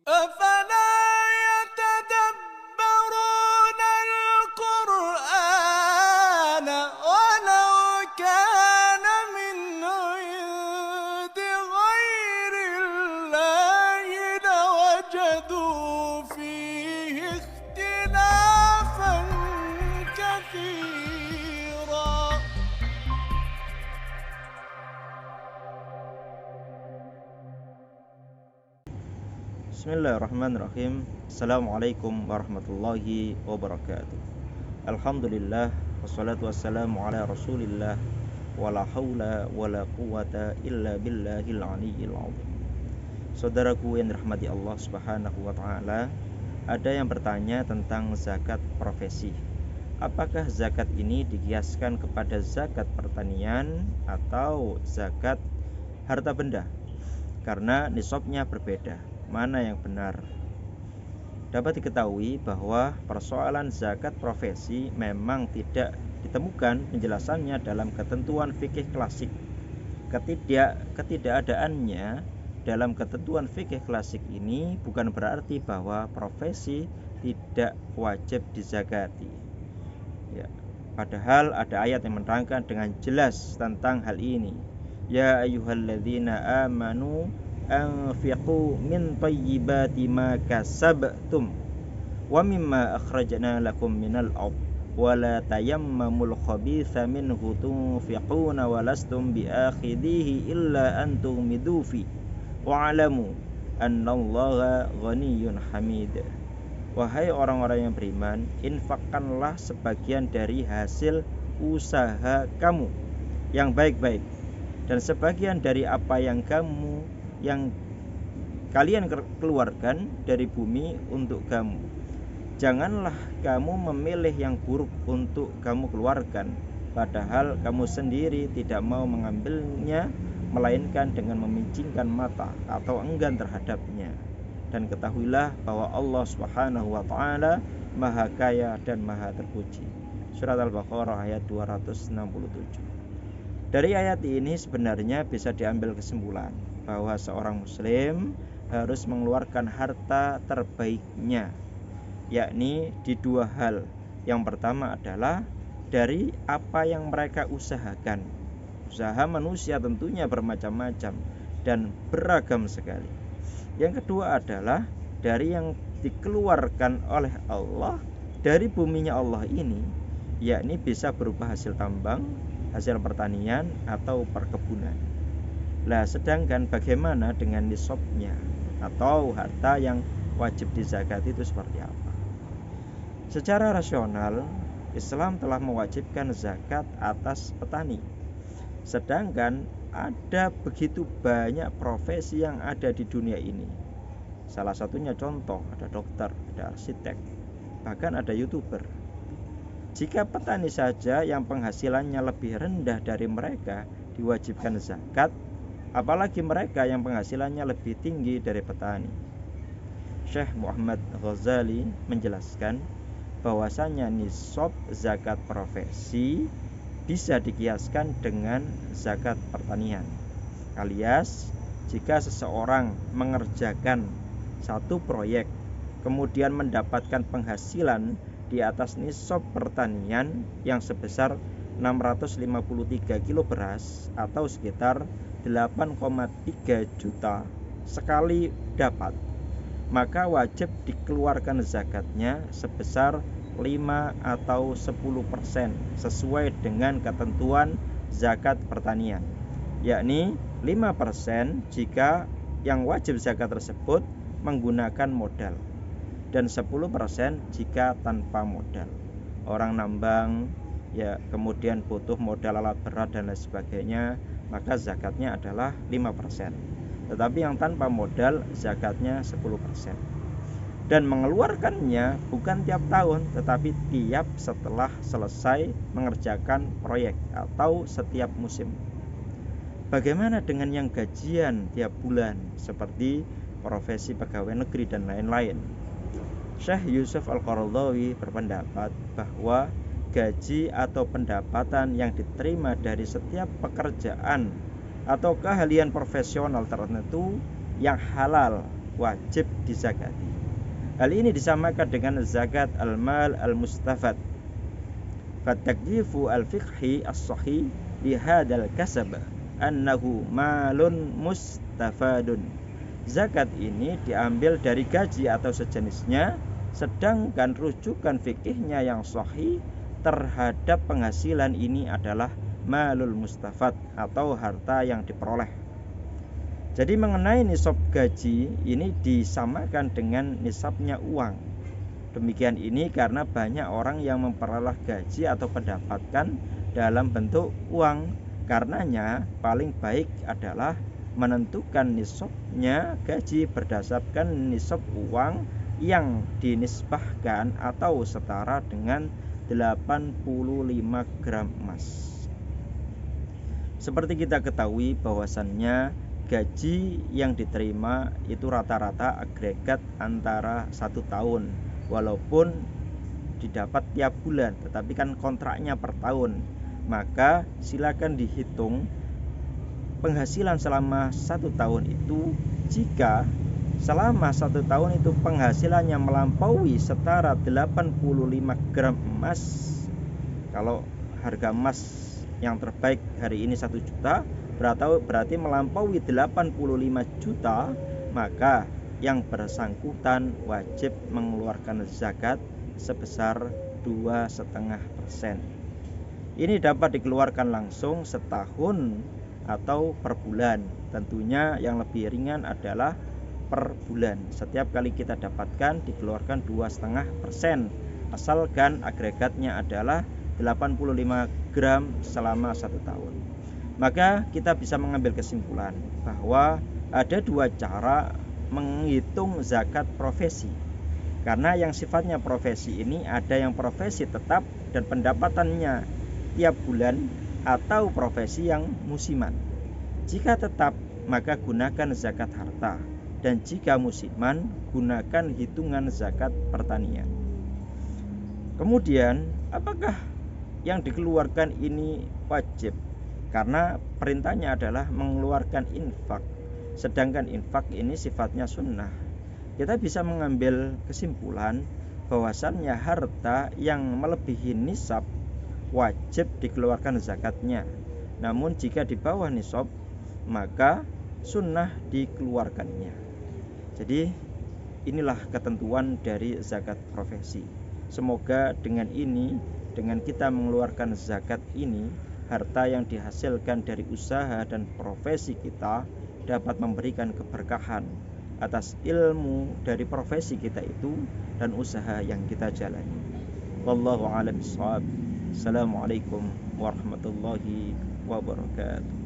أفلا يتدبرون القرآن ولو كان من عند غير الله لوجدوا فيه اختلافا كثيرا. Bismillahirrahmanirrahim. Assalamualaikum warahmatullahi wabarakatuh. Alhamdulillah wassalatu wassalamu ala Rasulillah wala haula wala quwata illa billahil aliyyil azim. Saudaraku yang dirahmati Allah Subhanahu wa taala, ada yang bertanya tentang zakat profesi. Apakah zakat ini dikiaskan kepada zakat pertanian atau zakat harta benda? Karena nisabnya berbeda. Mana yang benar? Dapat diketahui bahwa persoalan zakat profesi memang tidak ditemukan penjelasannya dalam ketentuan fikih klasik. Ketidakadaannya dalam ketentuan fikih klasik ini bukan berarti bahwa profesi tidak wajib dizakati. Ya, padahal ada ayat yang menerangkan dengan jelas tentang hal ini. Ya ayyuhalladzina amanu anfiqu min thayyibati ma kasabtum wa mimma akhrajna lakum minal ard wa la tayammamul khabitha minhu tunfiquna wa lastum biakhidhihi illa an tughmidu fi wa alamu annallaha ghaniyyun hamid. Wahai orang-orang yang beriman, infakkanlah sebagian dari hasil usaha kamu yang baik-baik dan sebagian dari apa yang kalian keluarkan dari bumi untuk kamu. Janganlah kamu memilih yang buruk untuk kamu keluarkan, padahal kamu sendiri tidak mau mengambilnya, melainkan dengan memicingkan mata atau enggan terhadapnya. Dan ketahuilah bahwa Allah Subhanahu wa taala Maha Kaya dan Maha Terpuji. Surat Al-Baqarah ayat 267. Dari ayat ini sebenarnya bisa diambil kesimpulan bahwa seorang muslim harus mengeluarkan harta terbaiknya, yakni di dua hal. Yang pertama adalah dari apa yang mereka usahakan. Usaha manusia tentunya bermacam-macam dan beragam sekali. Yang kedua adalah dari yang dikeluarkan oleh Allah dari buminya Allah ini, yakni bisa berupa hasil tambang, hasil pertanian atau perkebunan. Lah, sedangkan bagaimana dengan nisabnya atau harta yang wajib dizakati itu seperti apa? Secara rasional, Islam telah mewajibkan zakat atas petani. Sedangkan ada begitu banyak profesi yang ada di dunia ini. Salah satunya contoh, ada dokter, ada arsitek, bahkan ada YouTuber. Jika petani saja yang penghasilannya lebih rendah dari mereka diwajibkan zakat, apalagi mereka yang penghasilannya lebih tinggi dari petani. Syekh Muhammad Ghazali menjelaskan bahwasanya nisab zakat profesi bisa dikiaskan dengan zakat pertanian. Alias, jika seseorang mengerjakan satu proyek kemudian mendapatkan penghasilan di atas nisab pertanian yang sebesar 653 kilo beras atau sekitar 8,3 juta sekali dapat, maka wajib dikeluarkan zakatnya sebesar 5 atau 10% sesuai dengan ketentuan zakat pertanian, yakni 5% jika yang wajib zakat tersebut menggunakan modal dan 10% jika tanpa modal. Orang nambang ya kemudian butuh modal alat berat dan lain sebagainya, maka zakatnya adalah 5%. Tetapi yang tanpa modal zakatnya 10%. Dan mengeluarkannya bukan tiap tahun, tetapi tiap setelah selesai mengerjakan proyek atau setiap musim. Bagaimana dengan yang gajian tiap bulan seperti profesi pegawai negeri dan lain-lain? Syekh Yusuf Al-Qaradawi berpendapat bahwa gaji atau pendapatan yang diterima dari setiap pekerjaan atau keahlian profesional tertentu yang halal wajib dizakati. Hal ini disamakan dengan zakat al-mal al-mustafad. Fatakyifu al-fiqhi as-sahih lihadal kasab annahu malun mustafadun. Zakat ini diambil dari gaji atau sejenisnya, sedangkan rujukan fikihnya yang sahih terhadap penghasilan ini adalah malul mustafad atau harta yang diperoleh. Jadi mengenai nisab gaji ini disamakan dengan nisabnya uang. Demikian ini karena banyak orang yang memperoleh gaji atau pendapatan dalam bentuk uang. Karenanya paling baik adalah menentukan nisabnya gaji berdasarkan nisab uang yang dinisbahkan atau setara dengan 85 gram emas. Seperti kita ketahui bahwasannya gaji yang diterima itu rata-rata agregat antara 1 tahun, walaupun didapat tiap bulan, tetapi kan kontraknya per tahun. Maka silakan dihitung penghasilan selama 1 tahun itu. Jika selama 1 tahun itu penghasilannya melampaui setara 85 gram emas, kalau harga emas yang terbaik hari ini 1 juta, berarti melampaui 85 juta, maka yang bersangkutan wajib mengeluarkan zakat sebesar 2,5%. Ini dapat dikeluarkan langsung setahun atau per bulan. Tentunya yang lebih ringan adalah per bulan. Setiap kali kita dapatkan dikeluarkan 2,5%, asalkan agregatnya adalah 85 gram selama 1 tahun. Maka kita bisa mengambil kesimpulan bahwa ada 2 cara menghitung zakat profesi. Karena yang sifatnya profesi ini ada yang profesi tetap dan pendapatannya tiap bulan, atau profesi yang musiman. Jika tetap maka gunakan zakat harta, dan jika musiman gunakan hitungan zakat pertanian. Kemudian apakah yang dikeluarkan ini wajib? Karena perintahnya adalah mengeluarkan infak, sedangkan infak ini sifatnya sunnah. Kita bisa mengambil kesimpulan bahwasannya harta yang melebihi nisab wajib dikeluarkan zakatnya. Namun jika di bawah nisab maka sunnah dikeluarkannya. Jadi inilah ketentuan dari zakat profesi. Semoga dengan ini, dengan kita mengeluarkan zakat ini, harta yang dihasilkan dari usaha dan profesi kita dapat memberikan keberkahan atas ilmu dari profesi kita itu dan usaha yang kita jalani. Wallahu a'lam bishawab. Assalamualaikum warahmatullahi wabarakatuh.